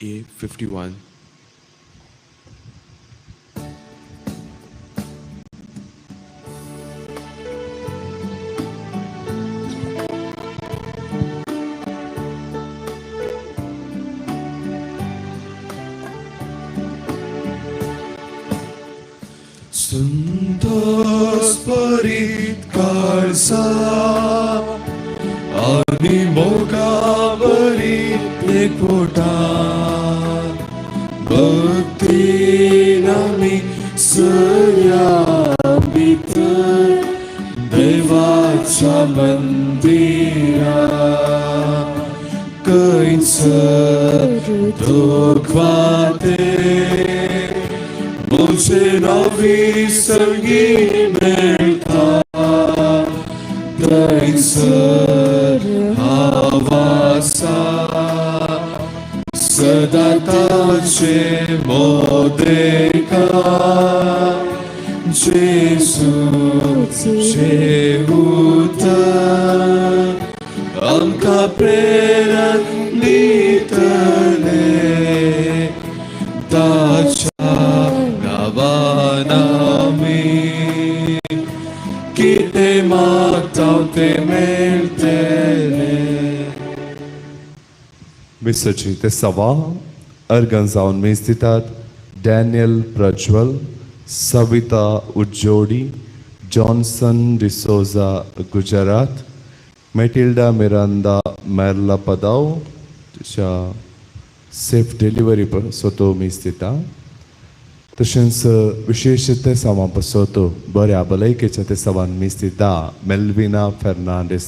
A51. Suntos parit काळजा आणि मोगावरील एकवटा भक्तीन आम्ही सया भितर देवाच्या मंदिरात कैसर दोघवाते मुझे नवी संगीत मिळता कैसर हवासा सदा ताचे मोदेका जेसू जेऊत आमका प्रेरण दितले ताच्या किते मागताव ते मेळटले. मिसची ते सवा अर्गन जावन मेस्तितात डॅनियल प्रज्वल, सविता उज्जोडी, जॉन्सन डिसोजा गुजरात, मेटिल्डा मिरांदा मेर्ला पदाव तिच्या सेफ डिलिव्हरी सोतो मेस्तिता. तशेंच विशेष ते सवा पसोतो बऱ्या भलायकेच्या ते सवान मेस्तिता मेल्विना फेर्नांडीस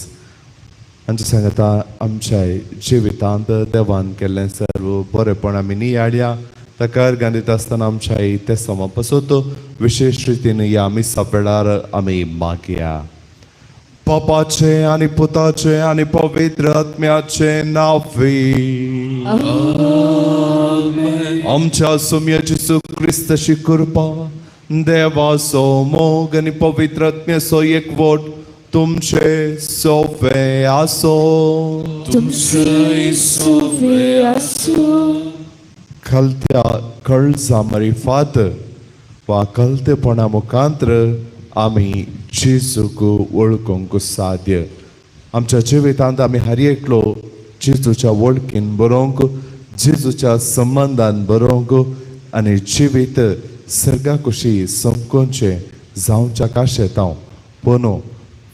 हांचे सांगता आमच्या जिवितांत देवान केल्लें सर्व बरेपण आमी नियाड्या ताका अर्गां दिता आसतना आमच्या ते सवा पसोतो विशेष रितीन या मिसा वेळार आमी मागया. पापाचे आनी पुताचे आनी पवित्र आत्म्याचे नावी आमच्या सुम्य जेसू क्रिस्ताची कृपा देवाचो मोग आनी पवित्र आत्म्याचो एकवट तुमचे सोबे आसो. कलत्या कळजा मारिफात वा कलतेपणा मुखांतर आमी जेजूक वळखूंक साध्य. आमच्या जिवितांत आमी हर एकलो जेजूच्या वळखीन बरोवंक जेजूच्या संबंधान बरोवंक आनी जिवीत सर्गा कशी संकोचे जावच्या काशेतांव पूण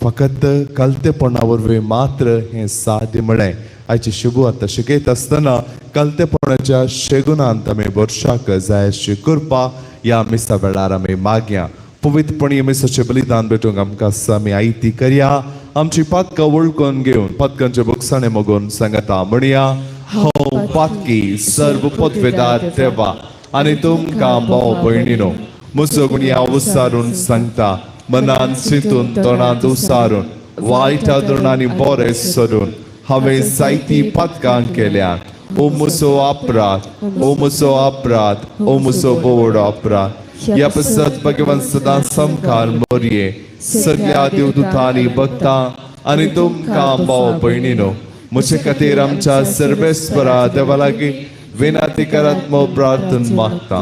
फकत कलतेपणा वरवीं मात्र हें साध्य म्हळें आयची शुभवार्ता शिकयत आसतना कलतेपणाच्या शेगुणांत आमी वर्षाक जाय अशी कृपा या मिसा वेळार आमी मागया. पवित्रपणी मिसाचें बलिदान भेटूंक आमकां आमी आयती करया. आमची पातकां वळखून घेवन पातकांचे बुकसाणें मोगून सांगता म्हणया हो पातकी सर्व पदवेदार देवा आनी तुमकां भाव भयणीनो म्हजो गुणी हांव उसारून सांगता मनान चिंतून तोंडांत उसारून वायट आदरणांनी बरें सोडून हांवें जायतीं पातकां केल्यात. ओ म्हजो अपराध, ओ म्हजो अपराध, ओ म्हजो व्हड अपराध. या पसत भगवान सदां समकार मोरये सगळ्या देवदूतांनी भक्तां आनी तुमकां भाव भयणीनो म्हजे खातीर आमच्या सर्वेस्परा देवा लागीं विनंती करात मो प्रार्थना मागता.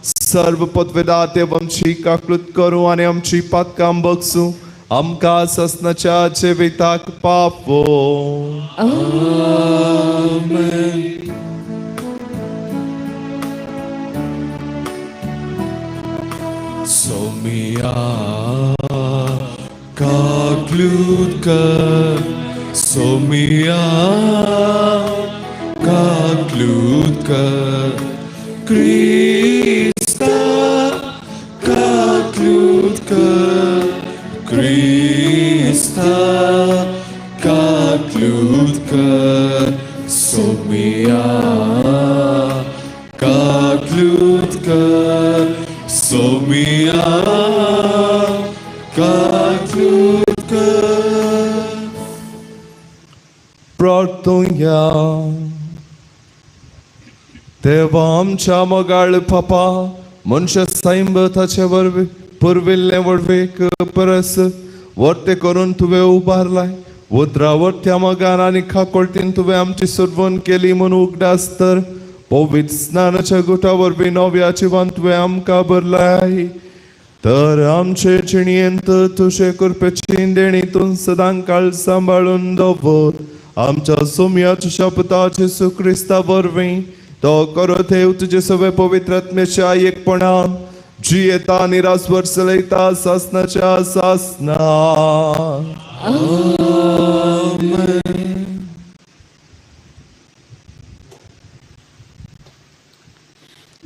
सर्व पदवेदार देव आमची काकूत करूं आनी आमची पातकां बगसूं आमकां ससनाच्या जिविताक पावो. आमेन. सोमिया काकूत कर सोमिया काकूत कर क्रिस्ता काकूत कर क्रिस्ता काकूत कर सोमिया काकूत कर सोमिया काकूत कर. प्रार्थना देवा आमच्या मोगाळ पापा मनुष्य सैंबताचे वरवी पुरविल्ले वडवेक परस वर्ते करून तुवें उबारलाय. उद्रावट त्या मोगान आनी खाकोळतीन तुवें आमची सुरवण केली म्हूण उगडास तर पवित्र स्नानाच्या गुटावर बी नव्याची वंतवे आमकां भरलाय. तर आमचे जिणेंत तुझे कृपेची देणीतून सदां काळ सांबाळून दवर. आमच्या सोम्याच्या शपथाचे सुख्रिस्ता वरवीं तो करो ठेव तुझे सगळे पवित्र आत्म्याच्या एकपणान जी येता निरास्वर चलयता सासनाच्या सासना.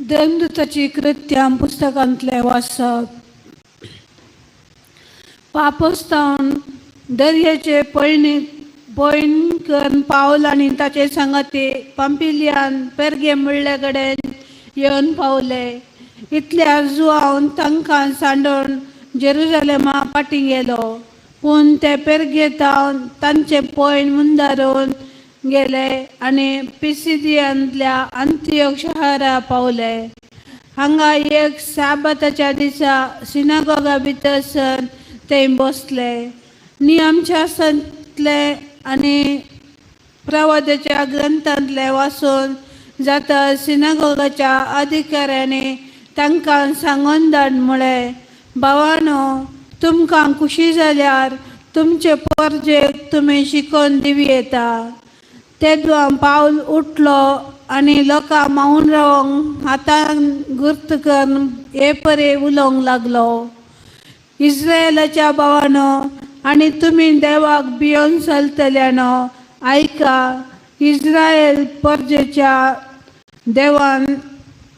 देवदूताची कृत्यां पुस्तकांतले वाचप. पापोस्तावन दर्याचे पयण करून पावल आनी ताचे सांगाती पंपिलियान पेर्गे म्हणले कडेन येवन पावले. इतल्या जुआवन तांकां सांडून जेरुजालेमा फाटी गेलो. पूण ते पेर्गे तांचे पयण मुंदारून गेले आनी पिसिदियांतल्या अंतियोक शारा पावले. हांगा एक साबाताच्या दिसा सिनागोगा भितर सर ते बसले. नियमच्या संतले आनी प्रवादाच्या ग्रंथांतले वाचून जाता सिनागोगाच्या अधिकाऱ्यांनी तांकां सांगून धाड म्हळें, भावांनो, तुमकां खुशी जाल्यार तुमचे परजेक तुमी शिकोवन दिवी येता. तेदवा पावल उठलो आनी लोकां मावून रावंक हातान गुर्त करून हे परे उलोवंक लागलो. इस्रायेलाच्या भावांनो आनी तुमी देवाक भियोन चलतल्यानो, आयका. इस्रायल परजेच्या देवान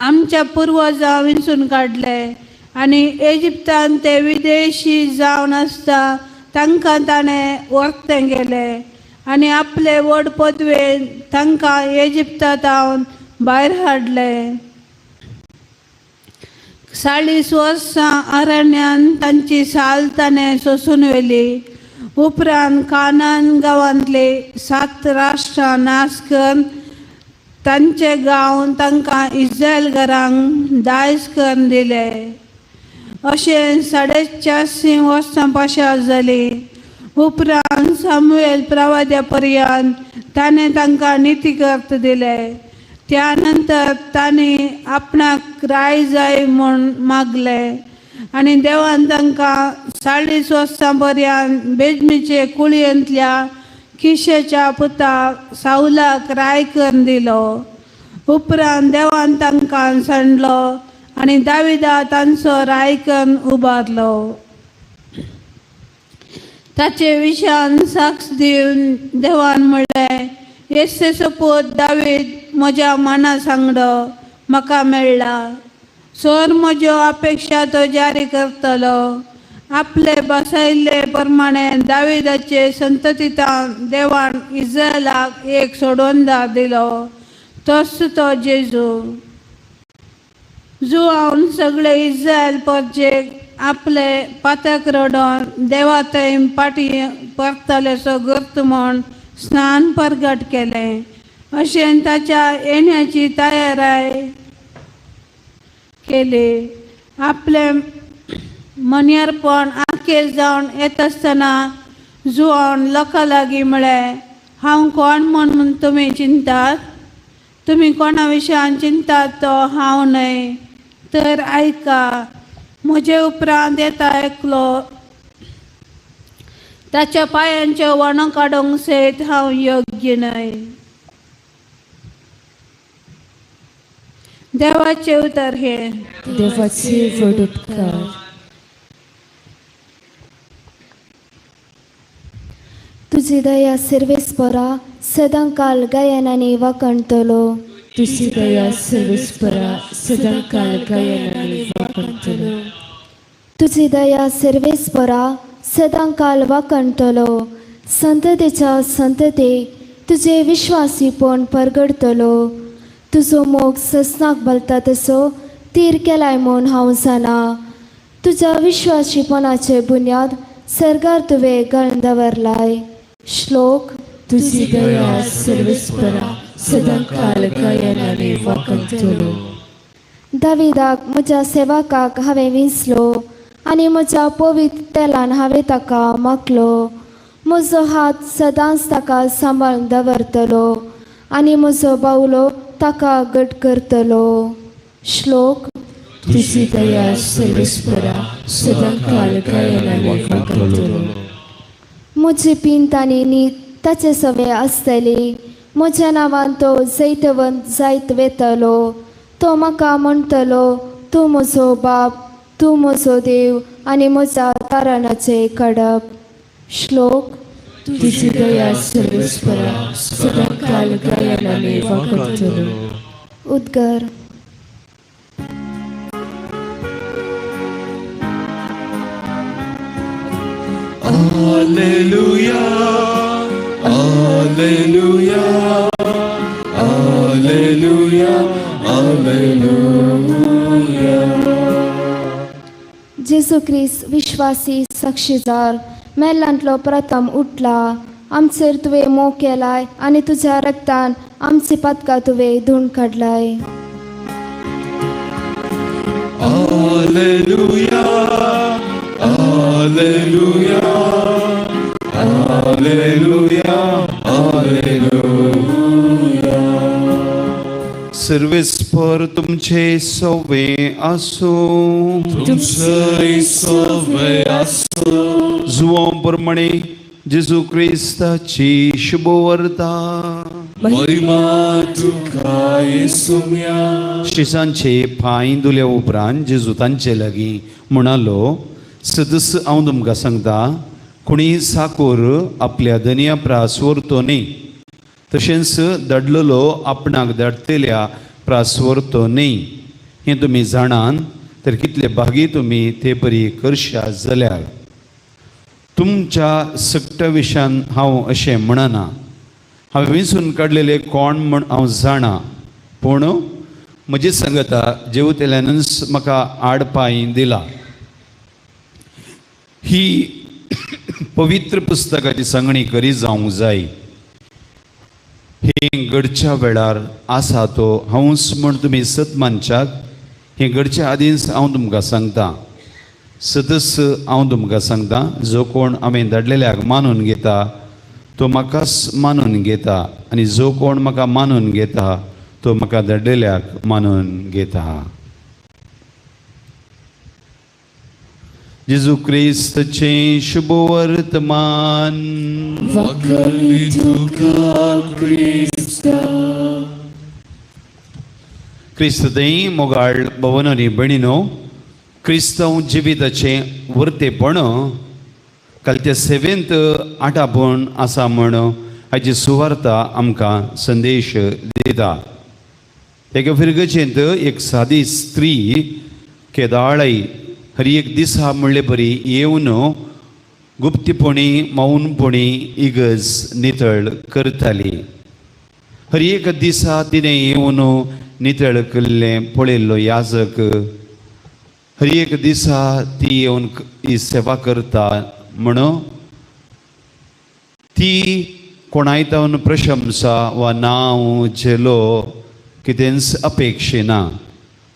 आमच्या पुर्वजां विंचून काडले आनी इजिप्तान ते विदेशी जावन आसता तांकां ताणें व्हरते गेले आनी आपले व्हड पदवेन तांकां इजिप्तांतावन भायर हाडले. 40 वर्सां अरण्यान तांची साल ताणें सोंसून व्हेली. उपरांत कानान गांवांतली 7 राष्ट्रां नाश करून तांचे गांव तांकां इस्रायल घरांक दायज करून दिले. अशें 450 वर्सां पाशार जाली. उपरांत सामुएल प्रवाद्या पर्यंत ताणें तांकां नितीकर्त दिले. त्या नंतर तांणी आपणाक राय जाय म्हूण मागले आनी देवान तांकां 40 वर्सां पर्यंत बेजमीचे कुळयेंतल्या किशेच्या पुताक साऊलाक राय करून दिलो. उपरांत देवान तांकां सांडलो आनी दाविदा तांचो राय करून उबारलो. ताचे विशयान साक्ष दिवन देवान म्हणलें, येसेचो पूत दावीद म्हज्या मना सांगडो म्हाका मेळ्ळा. सोर म्हज्यो अपेक्षा तो जारी करतलो. आपले बसयल्ले प्रमाणे दाविदाचे संततींत देवान इस्रायलाक एक सोडवणदार दिलो, तोच तो जेजू. जुआवन सगळे इस्रायल परजेक आपले पातक रडोवन देवा थंय फाटी परतलेसो गुर्त म्हूण स्नान परगट केलें. अशें ताच्या येण्याची तयाराय केली. आपले मनियारपण आखेर जावन येत आसतना जुआवन लोकां लागीं म्हळें, हांव कोण म्हणून तुमी चिंतात? तुमी कोणा विशयान चिंतात तो हांव न्हय. तर आयका, म्हजे उपरांत येता एकलो, ताच्या पांयांच्यो वणो काडूंक सयत हांव योग्य न्हय. देवाचे उतर हे. देवाचे व्हड उपकार. तुजी दया सर्वेस्परा सदां काल गायनांनी वाकणतलो. तुझी दया सर्वेस्परा सदां काल गायनांनी वाकणतलो. तुजी दया सर्वेस्परा सदां काल वाकणतलो. संततेच्या संततेक तुजे विश्वासीपण परगडतलो. तुजो मोग ससनाक भलता तसो तीर केलाय म्हूण हांव जाणा. तुज्या विश्वासीपणाचे बुन्याद सर्गार तुवें घालून दवरलाय. श्लोक. तुझी दया सर्वेस्परा सदां काल गायनांनी वाकणतलो. दाविदाक म्हज्या सेवकाक हांवें विंचलो आनी म्हज्या पवित्र तेलान हांवें ताका मागलो. म्हजो हात सदांच ताका सांबाळून दवरतलो आनी म्हजो बावलो ताका घट करतलो. श्लोक. तुझी दया सर्वेस्परा सदांकाळ कायनाने वाकंतलो. म्हजी पिंत आनी न्हीद ताचे सवे आसतली. म्हज्या नांवान तो जैतवंत जायत वेतलो. तो म्हाका म्हणटलो, तूं म्हजो बाप, तूं म्हजो देव आनी म्हज्या तारणाचे कडप. श्लोक. तुझी दया सर्वेस्परा सदांकाळ कायनाने वाकंतलो. उद्गार. Alleluia, Alleluia, Alleluia, Alleluia. जेजू ख्रिस्त विश्वासी साक्षीदार मेल्लांतलो प्रथम उठला. आमचेर तुवें मोग केलाय आनी तुज्या रक्तान आमची पातकां तुवें धुवन काडलाय. Alleluia, Alleluia, Alleluia, Alleluia. सर्वेस्पर तुमचे सवे आसो. तुमचे सवे आसो. जुओ प्रमाणे जेजू क्रिस्ताची शुभवार्ता. महिमा तुका येसुम्या. शिसांचे पांय धुल्या उपरांत जेजू तांचे लागीं म्हणालो, सदस हांव तुमकां सांगता, कोणी साकोर आपल्या दनया प्रास व्हरतो न्ही, तशेंच दडलेलो आपणाक दडतेल्या प्रास व्हरतो न्ही. हें तुमी जाणान तर कितले भागी तुमी ते परी करशा जाल्यार. तुमच्या सक्त्या विशयान हांव अशें म्हणना. हांवें विंचून काडलेले कोण म्हण हांव जाणा, पूण म्हजी संगता जेवतेल्यानच म्हाका आडपाय दिला. ही पवित्र पुस्तकाची सांगणी करी जावंक जाय. हे घडच्या वेळार आसा तो हांवच म्हण तुमी सत मानशात. हे घडच्या आदींच हांव तुमकां सांगता. सदस हांव तुमकां सांगता, जो कोण हांवें धाडलेल्याक मानून घेता तो म्हाकाच मानून घेता, आनी जो कोण म्हाका मानून घेता तो म्हाका धाडलेल्याक मानून घेता. जेजू क्रिस्तचे शुभ वर्तमान. वखली तुका क्रिस्ता. क्रिस्तदय मोगाळ भवननी भयणीनो, क्रिस्तव जिविताचे वर्तेपण कालच्या सेवेंत आठापण आसा म्हण हाची सुवार्ता आमकां संदेश दिता. एका फिरगेचेंत एक सादी स्त्री केदाळाई हर एक दिसा म्हणले परी येवन गुप्तीपणी मौनपणी इगज नितळ करताली. हर एक दिसा तिणें येवन नितळ केल्लें पळयल्लो याजक हर एक दिसा ती येवन ही सेवा करता म्हण ती कोणायतावन प्रशंसा वा नांव झेलो कितेंच अपेक्षिना.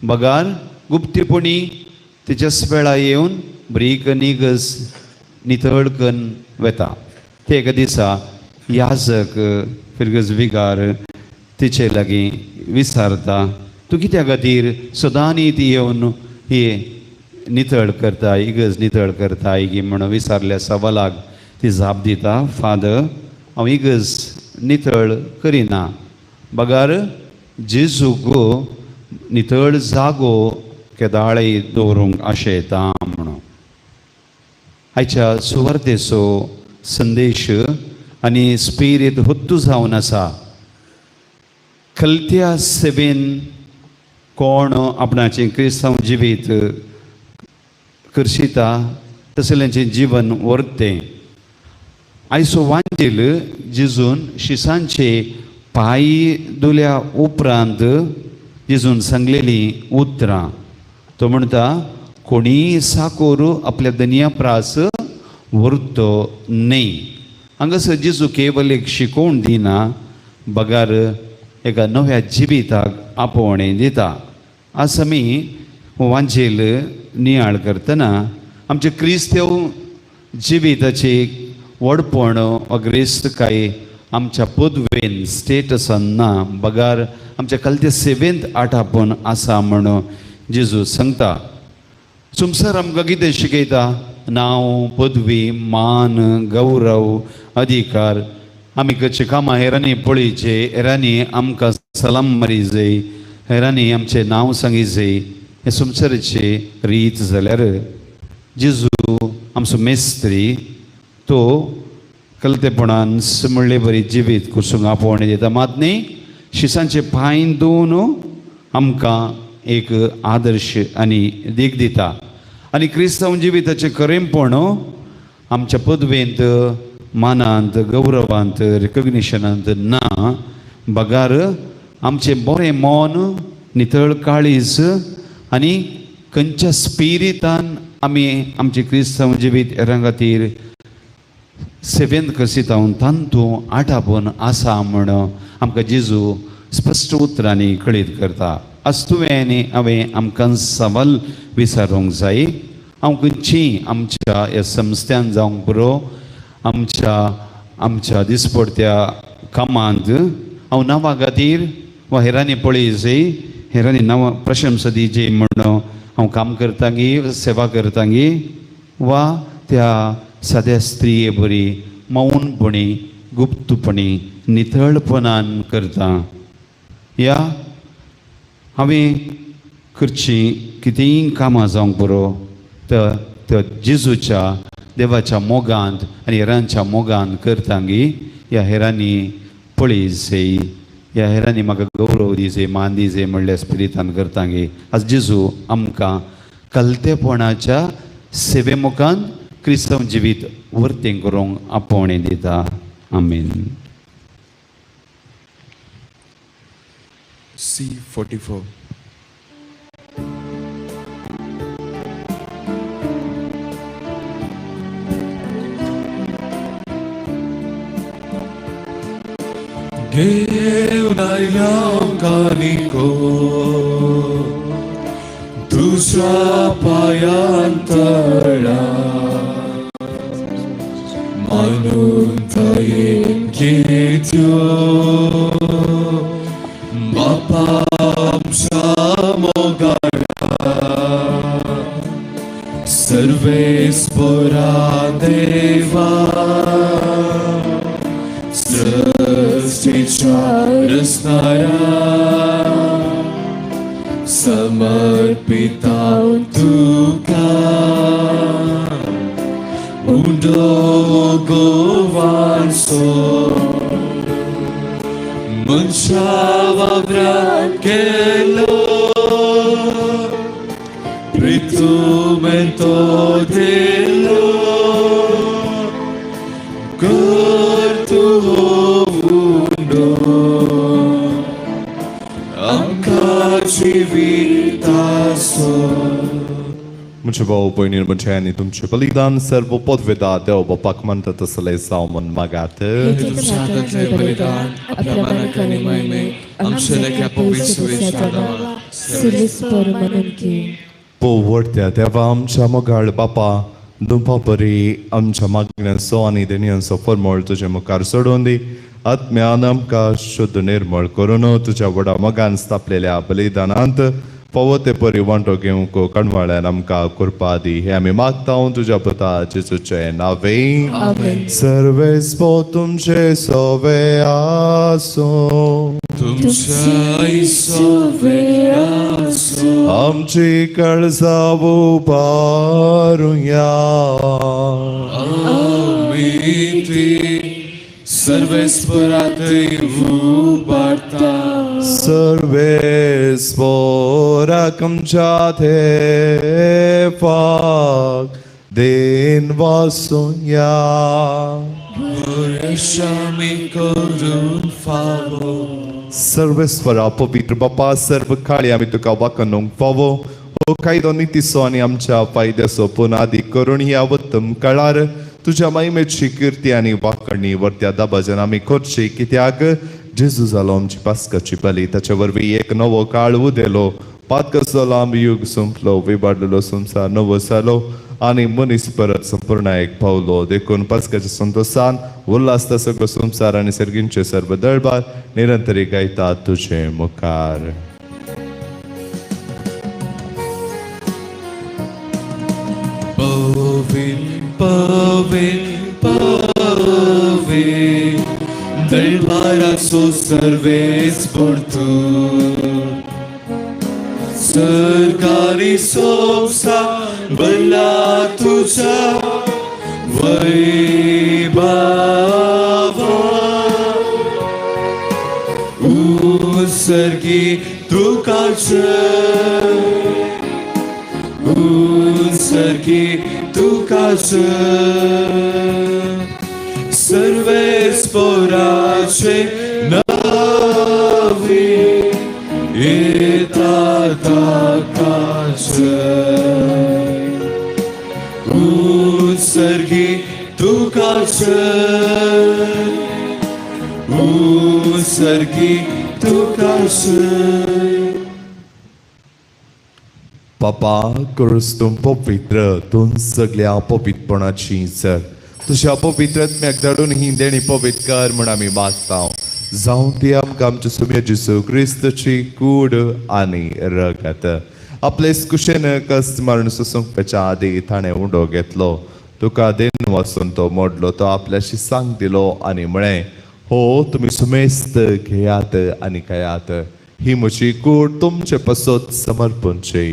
बगार गुप्तीपणी तिच्याच वेळा येवन बरी कनिगस नितळ करून वेता. ते एका दिसा याजक फिरगज विगार तिचे लागीं विचारता, तूं कित्या खातीर सदांनी ती येवन ही नितळ करता, इगज नितळ करता गी म्हणून विचारल्या सवालाक ती जाप दिता, फादर हांव इगज नितळ करिना. बगार जेजूक नितळ जागो केदाळे दवरूंक आशेता म्हणून. आयच्या सुवार्तेचो संदेश आनी स्पिरीत हुत्तू जावन आसा. खलत्या सेवेन कोण आपणाचें क्रिस्तांव जिवीत करशिता तसल्यांचें जीवन व्हरतें. आयचो वांजेल जेजून शिसांचे पांय धुल्या उपरांत जेजून सांगलेलीं उतरां. तो म्हणटा, कोणी साकोर आपल्या दनया प्रास व्हरतो न्ही. हांगासर जेजू केवल एक शिकोवण दिना, बगार एका नव्या जिविताक आपोवणें दिता. आज आमी वांजेल नियाळ करतना आमचे क्रिस्तांव जिविताची व्हडपण वा ग्रेस्तकाय आमच्या पदवेन स्टेटसान ना बगार आमच्या कलते सेवेंत आठापण आसा म्हणून जेजू सांगता. संवसार आमकां कितें शिकयता? नांव, पदवी, मान, गौरव, अधिकार. आमी कशें कामां हेरांनी पळयचे, हेरांनी आमकां सलाम मारी जाय, हेरांनी आमचें नांव सांगी जाय. हे संवसाराची रीत जाल्यार जेजू आमचो मेस्त्री तो कलतेपणान म्हणले बरी जिवीत कुसूंक आपोवणें दिता. मात न्ही शिसांचे पांय धुवन आमकां एक आदर्श आनी देख दिता. आनी क्रिस्तांव जिविताचें खरेंपण आमच्या पदवेंत, मानांत, गौरवांत, रिकग्निशनांत ना बगार आमचें बरें मन, नितळ काळीज आनी खंयच्या स्पिरितान आमी आमचें क्रिस्तांव जिवीत हेरां खातीर सेवेंत कसितावन तांतू आठापण आसा म्हणून आमकां जेजू स्पश्ट उतरांनी कळीत करता. आज तुवें आनी हांवें आमकां सवाल विचारूंक जाय. हांव खंयचीं आमच्या ह्या संस्थान जावंक पुरो आमच्या दिसपडत्या कामांत हांव नांवा खातीर वा हेरांनी पळय जाय, हेरांनी नांवां प्रशंसा दिवची म्हणून हांव काम करता गी, सेवा करता गी, वा त्या साद्या स्त्रिये बरी मौनपणी, गुप्तपणी, नितळपणान करता. या हांवें करचीं कितेंय कामां जावंक पुरो त्या जेजूच्या देवाच्या मोगांत आनी हेरांच्या मोगान करता गी. ह्या हेरांनी पळय जाय, ह्या हेरांनी म्हाका गौरव दी जाय, मान दी जाय म्हणल्या स्पिरितान करता गे. आज जेजू आमकां कलतेपणाच्या सेवे मुखान क्रिस्तांव जिवीत वर्तें करूंक आपोवणें दिता. आमेन. C44. घेऊन आयल्या कानिको तुझ्या पायांतळा मानून दयेन घेत्यो बापा आमच्या मोगाळा सर्वेस्परा देवा सृष्टीच्या रचणारा समर्पिता तुका उंडो गोवांचो मनशा वावरान केलो प्रितुमेन तो दिलो कर तू उंडो आमकां जिविताचो. म्हजे भाव भयणीर म्हजे आनी तुमचें बलिदान सर्व पदवेदार देव बापाक म्हणटा तसलें जावं मागात. बलिदान आपल्या मनाकाने महिमे आमच्या लेख्या पवित्र सिरिस्पर म्हणून की पोवडत्या देवा आमच्या मोगाळ बापा दुंपा बरी आमच्या मागण्यांचो आनी देणयांचो फरमोळ तुजे मुखार सोडून दी. आत्म्यान आमकां शुद्ध निर्मळ करून तुज्या व्हडा मोगान स्थापलेल्या बलिदानांत फावो ते परी वांटो घेवंक कणवाळ्यान आमकां कृपा दी. हे आमी मागता तुज्या पुता जेजूचे नांवे. सर्वेस्पो तुमचे सोवे आसूं तुमच्या सोवे आसूं आमची काळजां उबारुया. आमीन. सर्वेस्परातय उबारता सर्वेस्पोराक आमच्या देवाक देन वासुया. आमी करून फावो सर्वेस्परा पवित्र बापा सर्व काळी आमी तुका वाकणूंक फावो हो कायदो नितीचो आनी आमच्या फायद्याचो पुनादी करून ह्या उत्तम काळार तुज्या महिमेची कीर्ती आनी वाकणी वर्त्या दाबाजन आमी करची. कित्याक जेजू जालो आमची पास्काची बली, ताचे वरवीं एक नवो काळ उदेलो. पातकसो लांब युग संपलो, विबाडलेलो संवसार नवो जालो आनी मनीस परत संपूर्णायेक पावलो. देखून पास्काच्या संतोषान उल्हास सगळो संसार आनी सर्गींचे सर्व दळबार निरंतरी गायतात तुझे मुखार. Păvin, dălbara so सर्वेच portul. Sărgari sopsa băla tuja Vaibhava. Usărgi tukace, usărgi tukace. सर्वे sporace navi etatacace. Usărgi tukace, usărgi tukace. बापा करूस तूं पवित्र तूं सगळ्या पवित्रपणाची सर तुझ्या पवित्रत्म्याक धाडून ही देणी पवित्र कर म्हण आमी मागता. जावं ती आमकां आमच्या सुम्य जेसू क्रिस्तची कूड आनी रगत. आपले कुशेन कस्त मारून सुसूंकच्या आदी ताणें उंडो घेतलो. तुका देन वचून तो मोडलो. तो आपल्याशी सांग दिलो आनी म्हळें हो तुमी सुमेस्त घेयात आनी खायात. ही म्हजी कूड तुमचे पसत समर्पणची.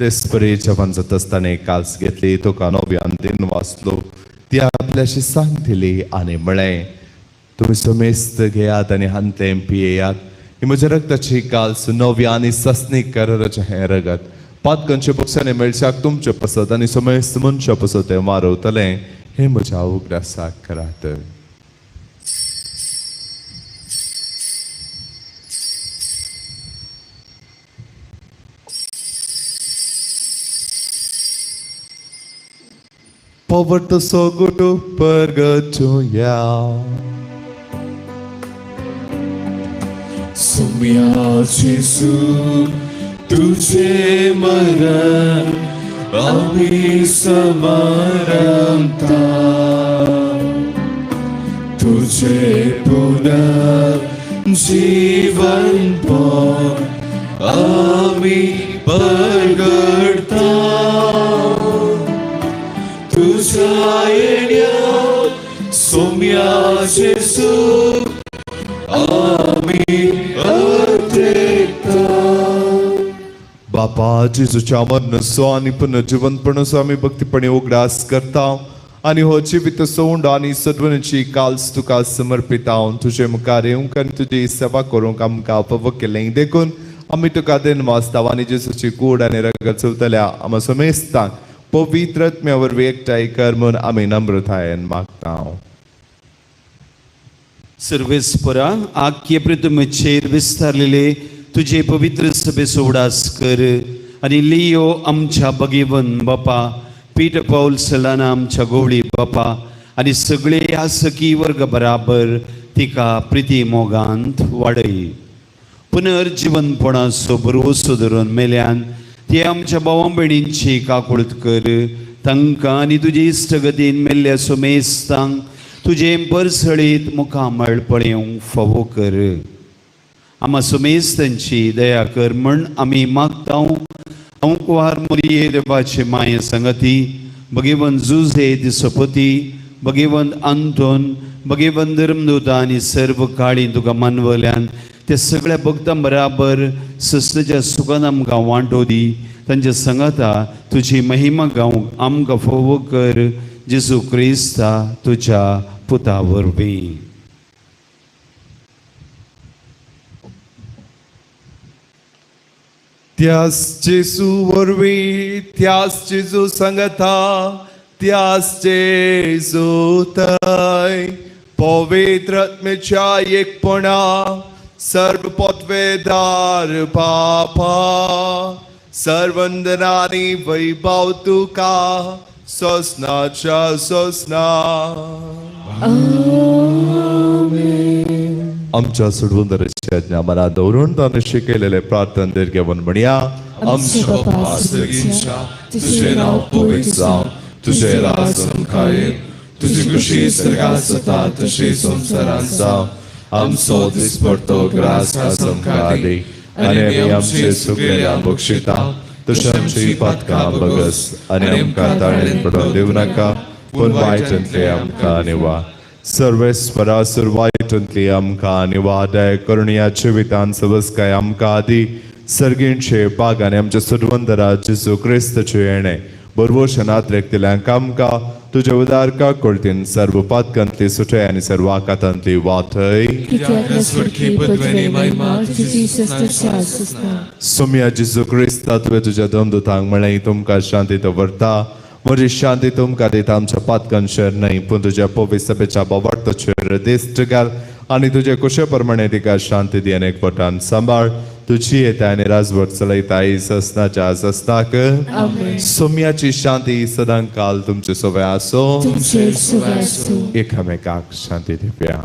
तेच परी जवान जात असताना काल्स घेतली तुका नव्यान दिन वाचलो. ती आपल्याशी सांग दिली आनी म्हळें तुमी समेस्त घेयात आनी हांतलें पियेयात. ही म्हज्या रक्ताची काल्स नव्या आनी सस्नीक कराराचें हें रगत. पातकांचे पक्षांनी मेळशाक तुमचे पसत आनी समेस्त मनशा पसत तें मारवतलें. हे म्हज्या उगडासाक करात. Povertă sogutu părgăciuia. Sumia Jesu, तुझे मरण आम्ही समरमता. तुझे पुनर्जीवन पण आम्ही परगडता. तुझ्या येण्या सोम्या जेसू आम्ही अत्रेकता. बापा जेजूच्या मरणाचो आनी पुनर्जीवनपणाचो आमी भक्तीपणे उगडास करता आनी हो जिवीत सोंड आनी सद्वनाची काल्स तुका समर्पित हांव. तुजे मुखार येवंक आनी तुजी सेवा करूंक आमकां पव केलें देखून आमी तुका देन वाचता आनी जेजूची कूड आनी रगत चवतल्या आमच्या समेस्तांक पवित्रत्म्या वरवीं एकठांय कर म्हूण आमी नम्रतायेन मागता. सर्वेस्परा आख्ये पृथ्वीचेर विस्तारलेले तुझे पवित्र सभेचो उडास कर आनी लियो आमच्या भगिवन बापा पीठ पाऊल सलाना आमच्या गोवळी बापा आनी सगळे आसकी वर्ग बराबर तिका प्रिती मोगांत वाडय. पुनर्जीवनपणाचो भरवोसो धरून मेल्यान ते आमच्या भावां भयणींची काकुळत कर. तांकां आनी तुजे इश्टगतीन मेल्ल्या सोमेस्तांक तुजे परसळीत मुखां मळपळेवंक फावो कर. आम्हा सोमेस्तांची दया कर म्हण आमी मागता. कुवार मोरये देवाचे माये संगती भगिवन जुझे दिसपती भगिवन आंतोन भगिवन धर्मदूता आनी सर्व काळी तुका मानवल्यान त्या सगळ्या भक्तां बराबर सस्तेच्या सुखान आमकां वांटो दी. तांच्या संगता तुजी महिमा गावंक आमकां फोव कर. जेसू क्रिस्ता तुज्या पुता वरवीं. त्यास जेसू वरवीं त्यास जेजू संगता त्यास जेजू थंय पवित्र आत्म्याच्या एकपणा सर्व पोतवेदार बापा सर्वंदनानी वैभव तुका सोसनाच्या सोसना. आमेन. आमच्या सोडवंदराची आज्ञा मनात दवरून ताणें शिकयलेले प्रार्थना देर घेवन म्हणया. आमच्या बापा सगळ्यांच्या तुझे नाव पवित्र जावं, तुझे राज खाये, तुझी खुशी स्वर्गात जाता तशी संसारांत जावं. आमचो दिसपडतो ग्रास आमकां दी आनी आमचे चुकलेल्या बक्षिता तशें आमची पातकां बगस आनी आमकां ताळेन पडोवन दिवं नाका, पूण वायटांतले आमकां निवा. सर्वेस्परा सुरवायटांतली आमकां निवा. दया करून ह्या जिवितांत सबसकाय आमकां दी. सर्गींचे बाग आनी आमच्या सुरवंदरा जेजू क्रिस्ताचे येणे बरवोशनात रेखतिल्यांक आमकां तुझे उदारका कोळतीन सर्व पातकांतली सुटे आनी सर्व आकातांतली वाथय. सोम्या जेजू क्रिस्ता तुवें तुज्या दोनदूतांक म्हळें तुमकां शांती दवरता, म्हजी शांती तुमकां दिता. आमच्या पातकांचेर न्हय पूण तुज्या पवित्र सभेच्या बोवार्थाचेर दिश्ट घाल आनी तुजे कुशे प्रमाणे तिका शांती दी आनी एकवटान सांबाळ. तुझी येता आनी राजवट चलयता ससनाच्या ससनाक. सोम्याची शांती सदां काल तुमचे सोबे आसो. एकामेकाक शांती दिवया.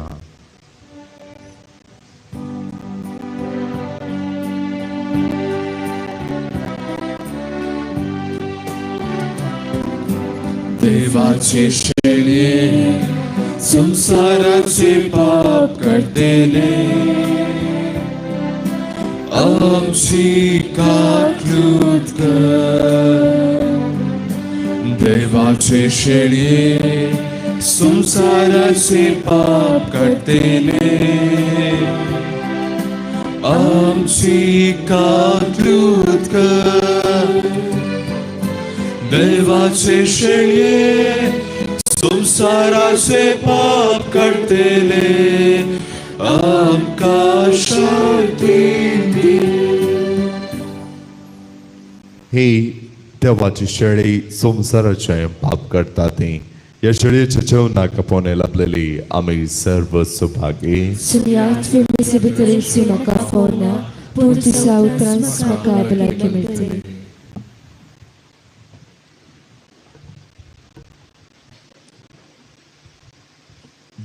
देवाचे शेळये संसाराचे पाप काढतेले, आमची काटलूट कर. देवाचे शेळये संसाराचे पाप काढतेले, आमची काटलूट कर. देवाचे शेळये संसाराचे पाप काढतेले, आमकां शांती दी. ही देवाची शेळी संसाराचे पाप करता ती. या शेळयेच्या जेवणाक पोने लाभलेली आमी सर्व सुभागी. म्हाका फोना पूण तुज्या उतरांच म्हाका भलायकी मेळटली.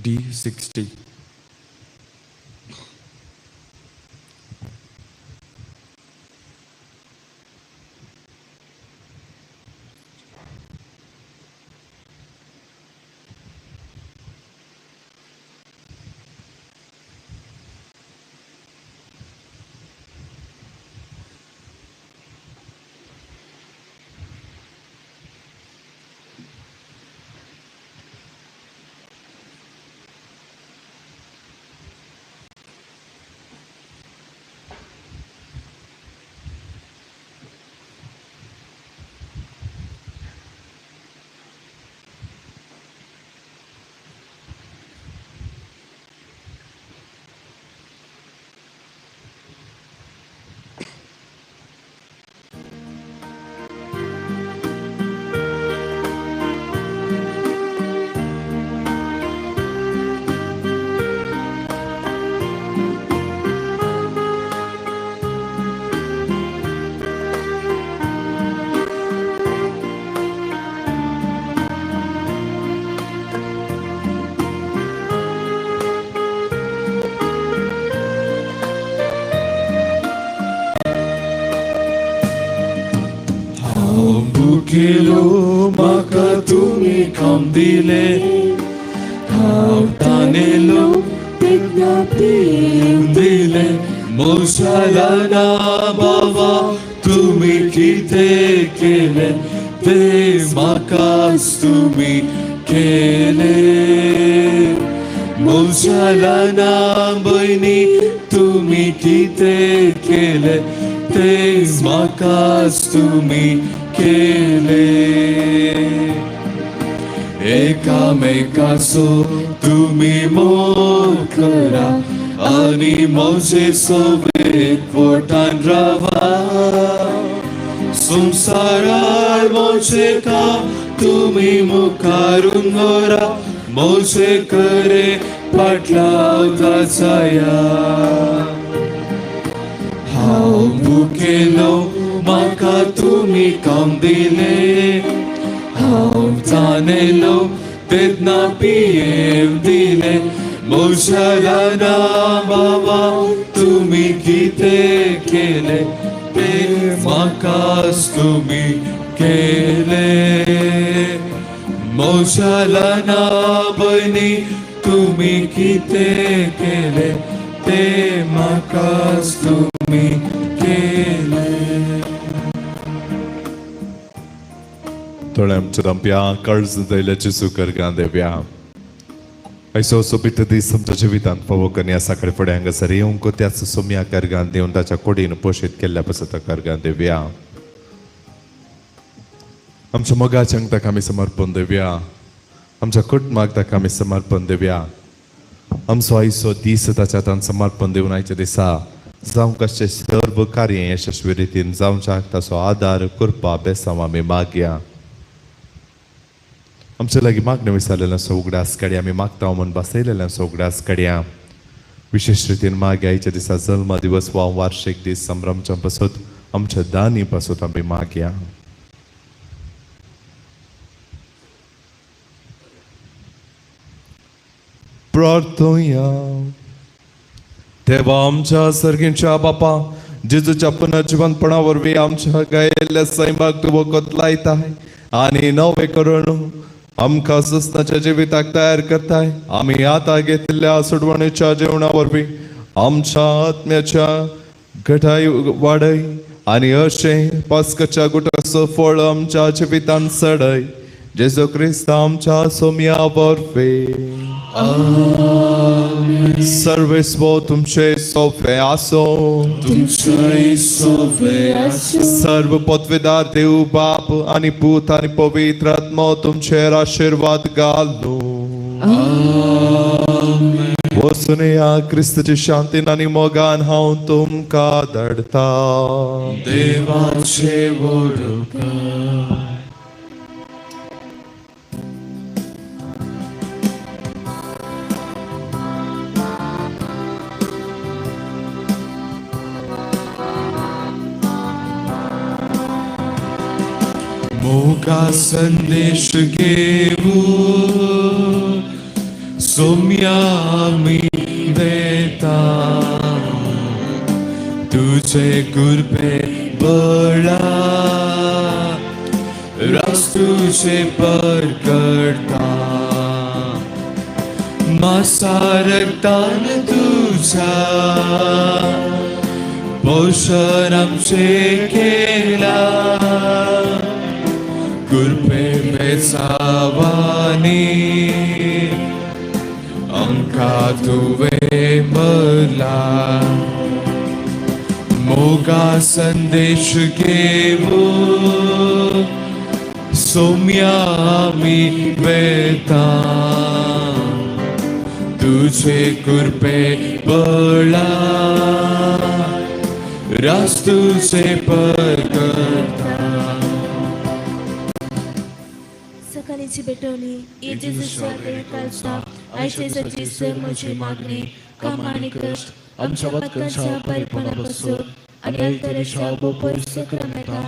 D60. भुकेलो म्हाका तुमी काम दिले, हांव तानेलो तेन्ना पिवून दिले. म्हज्या ल्हाना बाबा तुमी कितें केलें तें म्हाकाच तुमी केलें. म्हज्या ल्हाना भयणी तुमी कितें केलें तें म्हाकाच तुमी केले. एकामेकाचो तुमी मोग करा आनी म्हजे सोबेत पोटान रावा. संवसारार म्हजे काम तुमी मुखारून व्हरा, म्हजे करे फाटलावता जाया. हांव भुकेलो म्हाका तुमी काम दिले, हांव तानेलो तेन्ना पियेव दिले. मोशाला बाबा तुम्ही किते केले ते माकास तुम्ही केले मोशाला बनी तुम्ही किते केले ते माकास तुम्ही केले. थोडे आमच्या दंप्या कर्ज दैल्याची सुकर गांदेव्या ऐसो सोबीत दीस आमच्या जिवितांत फावो करण्या साखळे फुडें हांगासर येवंक त्याच सोम्या करगान दिवन ताच्या कोडीन पोशीत केल्ल्या पसत करगान देव्या. आमच्या मोगाच्यांक ताका आमी समर्पण देव्या. आमच्या कुटुंबाक ताका आमी समर्पण देव्या. आमचो आयचो दीस ताच्या हातान समर्पण दिवन आयच्या दिसा जावं कशें सर्व कार्य यशस्वी रितीन जावच्याक ताचो आदार कृपा बेसांव आमी मागया. आमच्या लागीं मागणें विचारलेल्या उगडास काडया आमी मागता म्हणून बसयलेल्या उगडास काडया. विशेष रितीन मागे आयच्या दिसा जल्म दिवस वा वार्षिक दीस संभ्रमच्या पासून आमच्या दानी पासून आमी मागया. प्रार्थोया. देवा आमच्या सर्गींच्या बापा जेजूच्या पुनर्जीवनपणा वरवीं आमच्या गायल्ल्या सैमाक तूं वखद लायताय आनी नवे करून आमकां सस्नाच्या जिविताक तयार करताय. आमी आतां घेतिल्ल्या सोडवणेच्या जेवणा वरवीं आमच्या आत्म्याच्या घटाय वाडय आनी अशें पास्काच्या गुटाचो फळ आमच्या जिवितांत सडय. जेजू क्रिस्त आमच्या सोम्या वरवीं सर्वेस्व तुमचे सोफे आसो. सर्व पदवीदार देव बाप आनी पूत आनी पवित्र आत्मा तुमचेर आशीर्वाद घालो. वचून या क्रिस्ताची शांतीन आनी मोगान हांव तुमकां धाडटा. देवाचे वडोवकार. मोगा संदेश घेऊ सोम्या आमी देता तुझे कृपे बळा रास तुझे पर करता मासा रक्तान तुझा पोषण आमचे केला कृपे बेसावानी अंका तुवे मला मोगा संदेश घेऊ सोम्या आमी बेता तुझे कृपे बळा रास तुझे पर करता. सकाळीची बेटवली येजेच्या देवकालचा आयचे सचीस म्हजी मागणी काम आणि कष्ट आमच्या वादकांच्या परिपणापासून आणि अंतरेच्या बोपरीस क्रमेता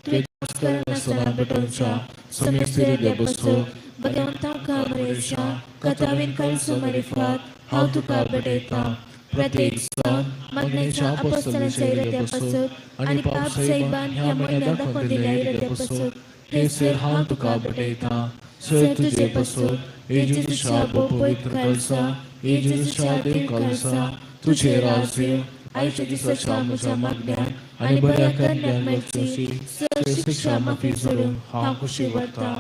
तुझे नमस्कार नसताना बेटवच्या समय स्थिर बसो भगवंता कामरेच्या कथावीन काल सुमरिफात हाव तुका बेटयता प्रत्येक सण मागणेच्या अपस्तनाच्या इराद्यापासून आणि पाप सैबान ह्या महिन्यात दाखवून दिल्या इराद्यापासून हे सर हाव तुका बेटयता. सर तुझे पासून येजेच्या पवित्र कालचा येजेच्या देव कालचा तुझे राज्य आयच्या दिसाच्या म्हज्या मागण्यान आनी बऱ्या करण्यान मेळची सर शिक्षा माफी जोडून हांव खुशी वरता.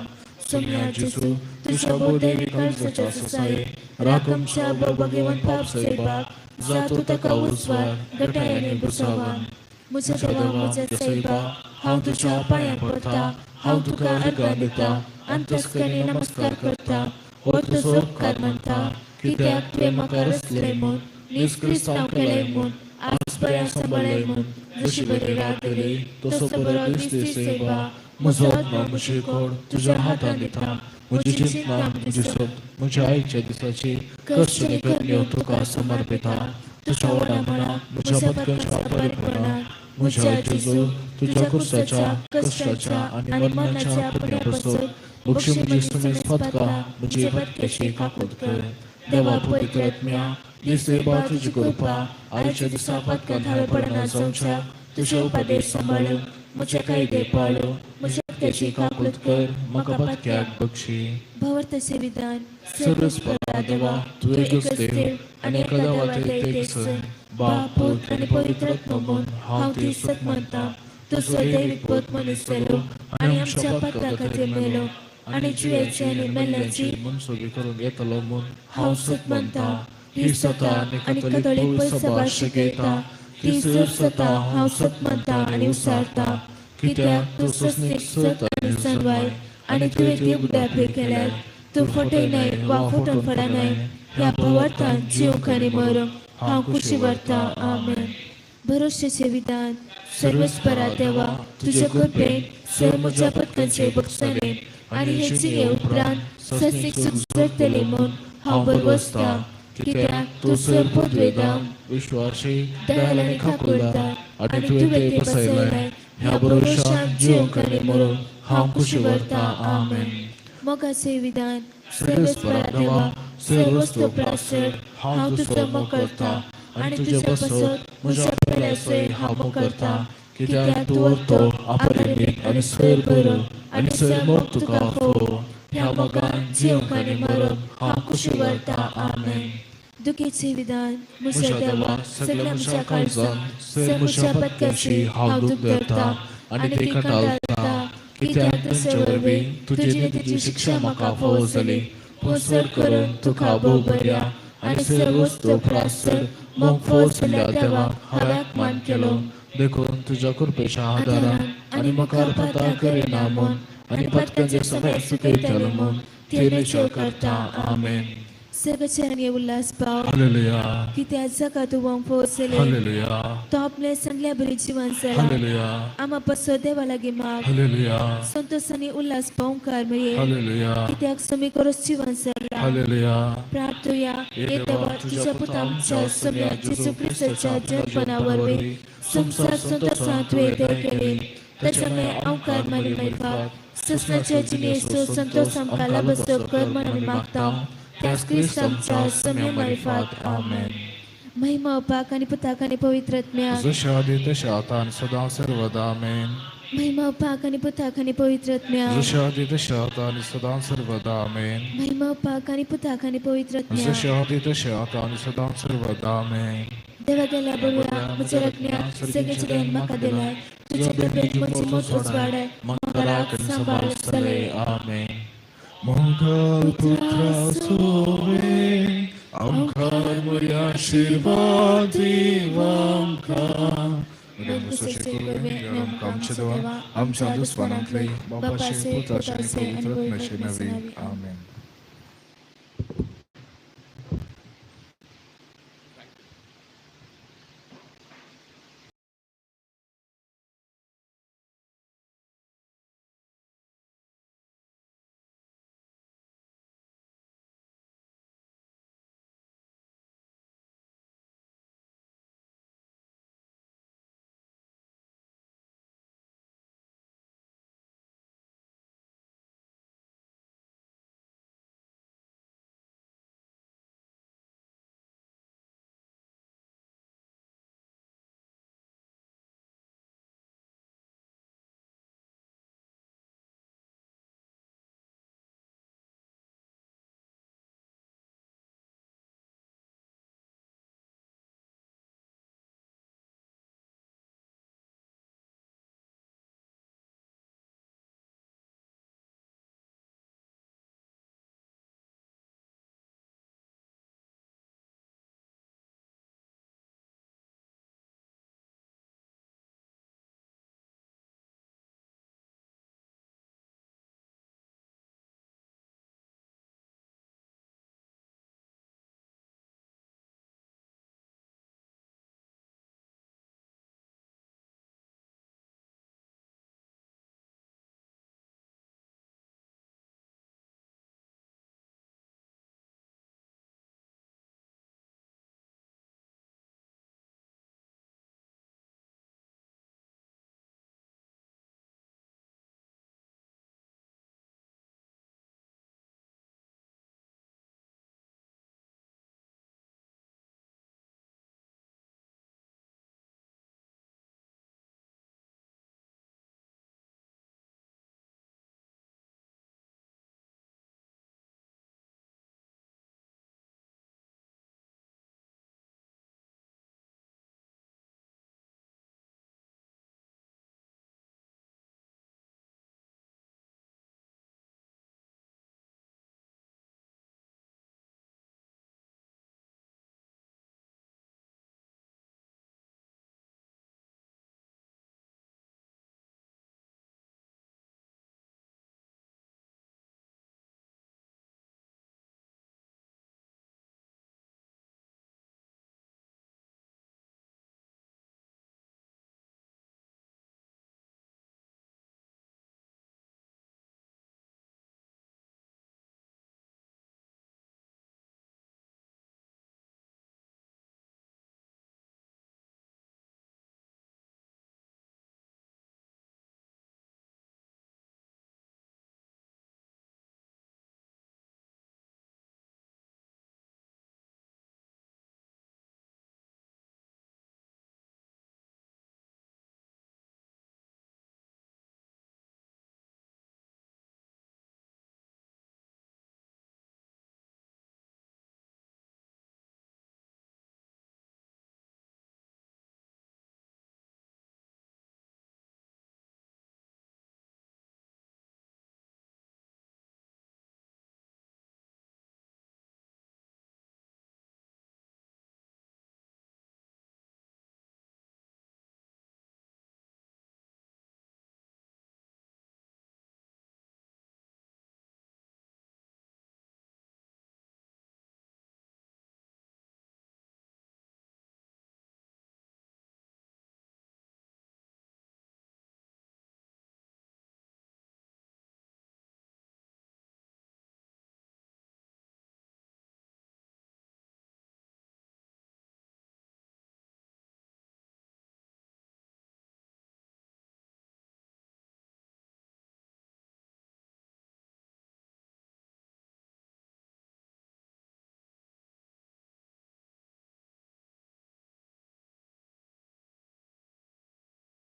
सोम्या जेजू तुझ्या बोदेवी कालसाच्या सुसाये राखमच्या भगवंत पाप सैबाक जातू ताका उजवाड गटायाने बुसावान म्हज्या देवा म्हज्या सैबा हांव तुझ्या पांयां पडटा हांव तुका अर्घां दिता अंतस्करणी नमस्कार करता हो तुजो उपकार मानता कित्याक तुवें म्हाका रचलें म्हूण निश्क्रिस्तांव केलें म्हूण आज बऱ्या सांबाळ्ळें म्हूण जशी बरी रात दिली तसो बरो दीस दी सैबा म्हजो आत्मा म्हजी कोड तुज्या हातान दिता. म्हजी चिंतना म्हजी सोब म्हज्या आईच्या दिसाची कश्ट करण्यो तुका समर्पिता. तुझ्या वडा मना म्हज्या बदकांच्या परिपणान म्हज्या जेजू तुझ्या कुर्साच्या कश्टाच्या आनी मरणाच्या पुण्यापासून मुक्षी म्हजी सुमेज पदका म्हजी बदकेची काकूट कर. देवा पवित्रात्म्या दिसेबा तुझी कृपा आयच्या दिसा पत्कन हावे पडना जावच्या तुझे उपदेश सांभाळू म्हजे कायदे पाळू म्हजे त्याची काकूत कर म्हाका पत्क्याक बक्षी भवर्तचे विधान सर्वस्परा देवा तू एकच देव आणि एका देवाचे एक बाप पुत्र आणि पवित्र आत्मा म्हणून हांव ती सत म्हणटा तू स्वदैविक पोत मनीस जालो आणि आमच्या पातका खातीर मेलो आणि जियेची आणि मेल्ल्याची मनसुबी करून येतलो म्हूण हांव सत म्हणटा ही सता आणि कथोलिक सभा शिकयता ती सर सता हांव सत म्हणटा आणि उसारता कित्याक तू सस्नीक सत आणि सनवाय आणि तुवें ती उगडापे केल्यार तू फटयनाय वा फुटून पडनाय ह्या भवार्थान जिवंक आनी मरूंक हांव खुशी भरता आमेन भरोशेचे विधान सर्वस्परा देवा तुझे कृपेन सर म्हज्या पत्कांचे बक्षणे आणि हे जिये उपरांत सस्नीक सुख जगतली म्हूण हांव बरवसता कित्याक तू सर पदवेदाम विश्वासी दयाल आनी खाकूळदार आणि तुवें ते बसयलाय ह्या भरोशान जिवंक आनी मरूंक हांव खुशी भरता आमेन मोगाचे विधान सर्वस्परा देवा सर्वस्तु प्रासर हांव तुजो मोग करता आणि तुजे बसत म्हज्या पेल्यासय हांव मोग करता कित्याक तूं व्हरतो आपारीक आनी सर बरो आनी सर मोग तुका फोव ह्या मोगान जिवंक आनी मरूंक हांव खुशी भरता आमेन दुखेचे विधान म्हज्या देवा सगळ्या म्हज्या काळजान सर म्हज्या पत्क्याची हांव दूख धरता आणि ती कंटाळटा कित्याक तुजे वरवीं तुजे नितीची शिक्षा म्हाका फोव जाली पूण सर करून तुका भोव बऱ्या आणि सर वस्तू प्रासर मोग फोव जाल्ल्या देवाक हांवें मान केलो देखून तुज्या कृपेच्या आदारान आनी मुखार पता करिना म्हूण आनी पत्कांचे समय सुकयतलो म्हूण ती निश्चय करता आमेन सगळ्याचे आनी उल्हास पाव हालेलुया कित्याक जगा तूं वंग पोसले हालेलुया तो आपले सांगल्या बरी जिवन जाला हालेलुया आमा पसो देवा लागी माग हालेलुया संतोष आनी उल्हास पावकार मेये हालेलुया कित्याक समी करोस जिवन जाला हालेलुया प्रार्थुया हे देवा तुझ्या पुता आमच्या सम्या जेसू ख्रिस्ताच्या जन्मना वरवीं संसार संतोषांत वेदे केली त्याच्यामुळे अवकार मानी मैफाक ससनाच्या जिनेसो संतोष आमकां लाभसो कर म्हणून मागता त्याच ख्रिस्त आमच्या सम्य मैफाक आमेन महिमा पाक आणि पुताक आणि पवित्र आत्म्या जशा आदी तशा आता आणि सदा सर्वदा आमेन महिमा पाक आणि पुताक आणि पवित्र आत्म्या जशा आदी तशा आता आणि सदा सर्वदा आमेन महिमा पाक आणि पुताक आणि पवित्र आत्म्या जशा आदी तशा आता आणि सदा सर्वदा आमेन देवा गेल्या बरोबर म्हज्या रत्न्या सगळ्याचे देण म्हाका दिलाय तुझ्या कृपेन म्हजी मोत उजवाडाय म्हाका राख सांबाळ चलय आमेन मंगल पुत्रा सोवे आमकां बरी आशीर्वाद दिवंका आमच्या देवा आमच्या दुस्मानांतले बापाचे पुताचे पवित्र नवी आमेन